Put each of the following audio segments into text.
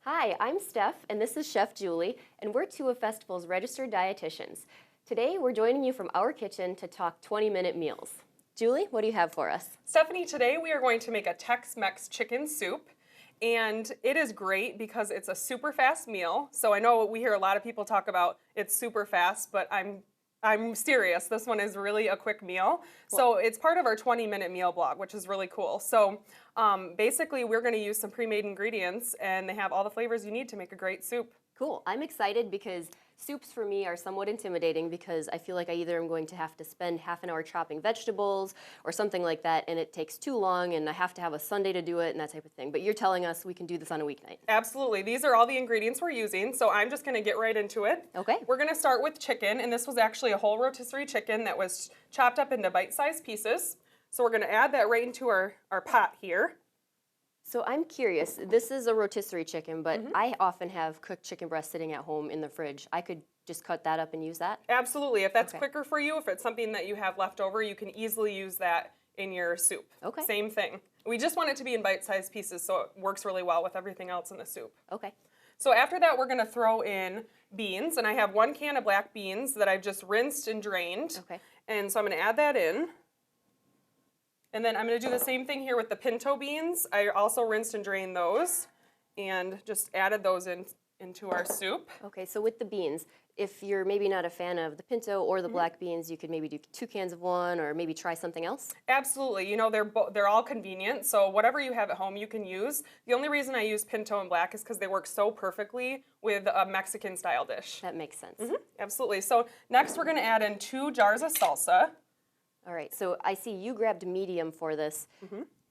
Hi, I'm Steph, and this is Chef Julie, and we're two of Festival's registered dietitians. Today, we're joining you from our kitchen to talk 20-minute meals. Julie, what do you have for us? Stephanie, today we are going to make a Tex-Mex chicken soup, and it is great because it's a super fast meal. So I know we hear a lot of people talk about it's super fast, but I'm serious. This one is really a quick meal. So it's part of our 20-minute meal blog, which is really cool. So basically, we're going to use some pre-made ingredients, and they have all the flavors you need to make a great soup. Cool. I'm excited because soups for me are somewhat intimidating because I feel like I either am going to have to spend half an hour chopping vegetables or something like that, and it takes too long, and I have to have a Sunday to do it and that type of thing. But you're telling us we can do this on a weeknight. Absolutely. These are all the ingredients we're using, so I'm just going to get right into it. Okay. We're going to start with chicken, and this was actually a whole rotisserie chicken that was chopped up into bite-sized pieces. So we're going to add that right into our pot here. So I'm curious, this is a rotisserie chicken, but I often have cooked chicken breast sitting at home in the fridge. I could just cut that up and use that? Absolutely. If that's quicker for you, if it's something that you have left over, you can easily use that in your soup. Okay. Same thing. We just want it to be in bite-sized pieces so it works really well with everything else in the soup. Okay. So after that, we're going to throw in beans, and I have 1 can of black beans that I've just rinsed and drained. Okay. And so I'm going to add that in. And then I'm going to do the same thing here with the pinto beans. I also rinsed and drained those and just added those into our soup. Okay, so with the beans, if you're maybe not a fan of the pinto or the black beans, you could maybe do 2 cans of one or maybe try something else? Absolutely. You know, they're all convenient, so whatever you have at home you can use. The only reason I use pinto and black is because they work so perfectly with a Mexican-style dish. That makes sense. Absolutely. So next we're going to add in 2 jars of salsa. All right, so I see you grabbed medium for this.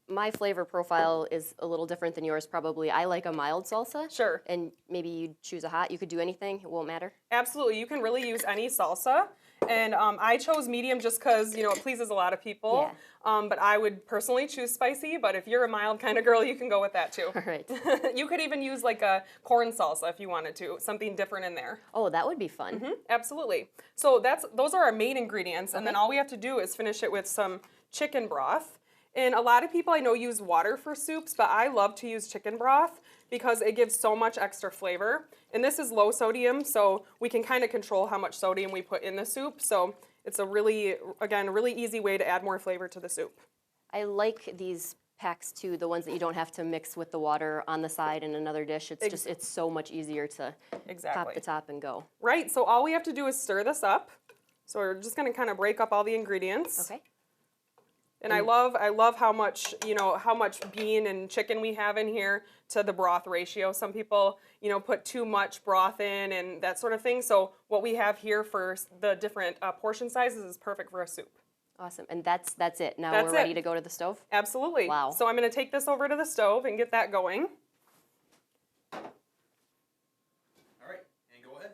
My flavor profile is a little different than yours probably. I like a mild salsa. Sure. And maybe you choose a hot. You could do anything. It won't matter. Absolutely. You can really use any salsa. And I chose medium just because, you know, it pleases a lot of people. Yeah. But I would personally choose spicy. But if you're a mild kind of girl, you can go with that too. All right. You could even use like a corn salsa if you wanted to. Something different in there. Oh, that would be fun. Absolutely. So those are our main ingredients. And then all we have to do is finish it with some chicken broth. And a lot of people I know use water for soups, but I love to use chicken broth because it gives so much extra flavor. And this is low sodium, so we can kind of control how much sodium we put in the soup. So it's a really easy way to add more flavor to the soup. I like these packs too, the ones that you don't have to mix with the water on the side in another dish. It's so much easier to pop the top and go. Right, so all we have to do is stir this up. So we're just going to kind of break up all the ingredients. Okay. And I love how much bean and chicken we have in here to the broth ratio. Some people, put too much broth in and that sort of thing. So what we have here for the different portion sizes is perfect for a soup. Awesome. And that's it. Now That's we're ready it. to go to the stove? Absolutely. Wow. So I'm going to take this over to the stove and get that going. All right, and go ahead.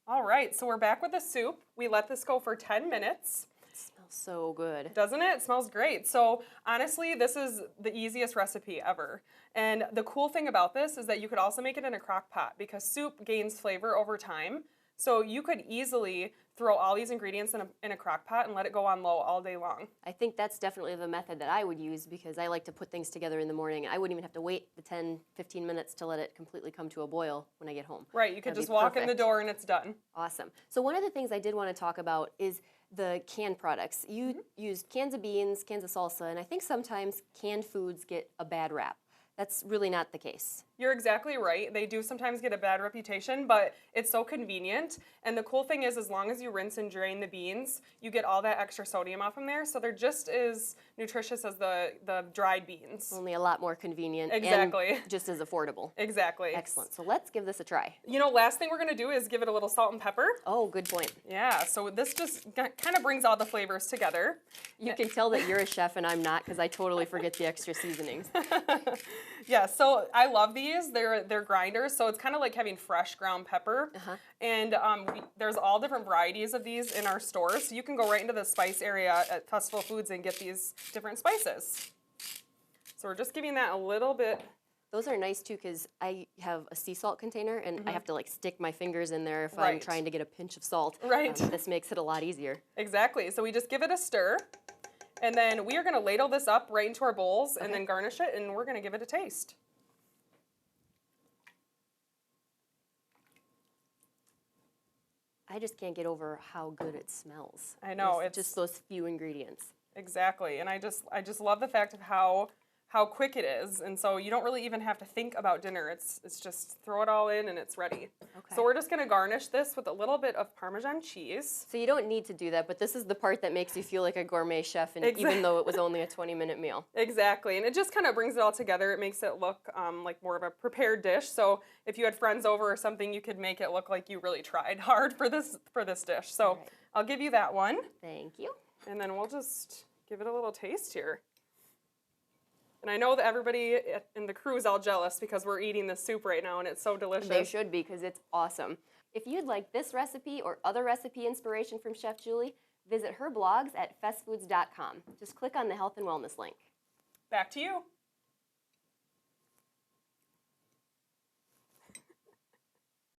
All right, so we're back with the soup. We let this go for 10 minutes. It smells so good. Doesn't it? It smells great. So honestly, this is the easiest recipe ever. And the cool thing about this is that you could also make it in a crock pot because soup gains flavor over time. So you could easily throw all these ingredients in a crock pot and let it go on low all day long. I think that's definitely the method that I would use because I like to put things together in the morning. I wouldn't even have to wait the 10, 15 minutes to let it completely come to a boil when I get home. Right, you could That'd just be walk in the perfect. door and it's done. Awesome. So one of the things I did want to talk about is the canned products. You used cans of beans, cans of salsa, and I think sometimes canned foods get a bad rap. That's really not the case. You're exactly right. They do sometimes get a bad reputation, but it's so convenient. And the cool thing is, as long as you rinse and drain the beans, you get all that extra sodium off them there. So they're just as nutritious as the dried beans. Only a lot more convenient Exactly. and just as affordable. Exactly. Excellent. So let's give this a try. Last thing we're going to do is give it a little salt and pepper. Oh, good point. Yeah, so this just kind of brings all the flavors together. You can tell that you're a chef and I'm not because I totally forget the extra seasonings. Yeah, so I love these. They're grinders, so it's kind of like having fresh ground pepper. And there's all different varieties of these in our stores. So you can go right into the spice area at Festival Foods and get these different spices. So we're just giving that a little bit Those are nice too because I have a sea salt container and I have to like stick my fingers in there if I'm Right. trying to get a pinch of salt. Right. This makes it a lot easier. Exactly. So we just give it a stir, and then we are going to ladle this up right into our bowls and Okay. then garnish it, and we're going to give it a taste. I just can't get over how good it smells. I know, With it's just those few ingredients. Exactly. And I just love the fact of how quick it is. And so you don't really even have to think about dinner. It's just throw it all in and it's ready. Okay. So we're just going to garnish this with a little bit of Parmesan cheese. So you don't need to do that, but this is the part that makes you feel like a gourmet chef, and even though it was only a 20-minute meal. Exactly. And it just kind of brings it all together. It makes it look like more of a prepared dish. So if you had friends over or something, you could make it look like you really tried hard for this dish. So All right. I'll give you that one. Thank you. And then we'll just give it a little taste here. And I know that everybody in the crew is all jealous because we're eating this soup right now and it's so delicious. They should be because it's awesome. If you'd like this recipe or other recipe inspiration from Chef Julie, visit her blogs at festfoods.com. Just click on the health and wellness link. Back to you.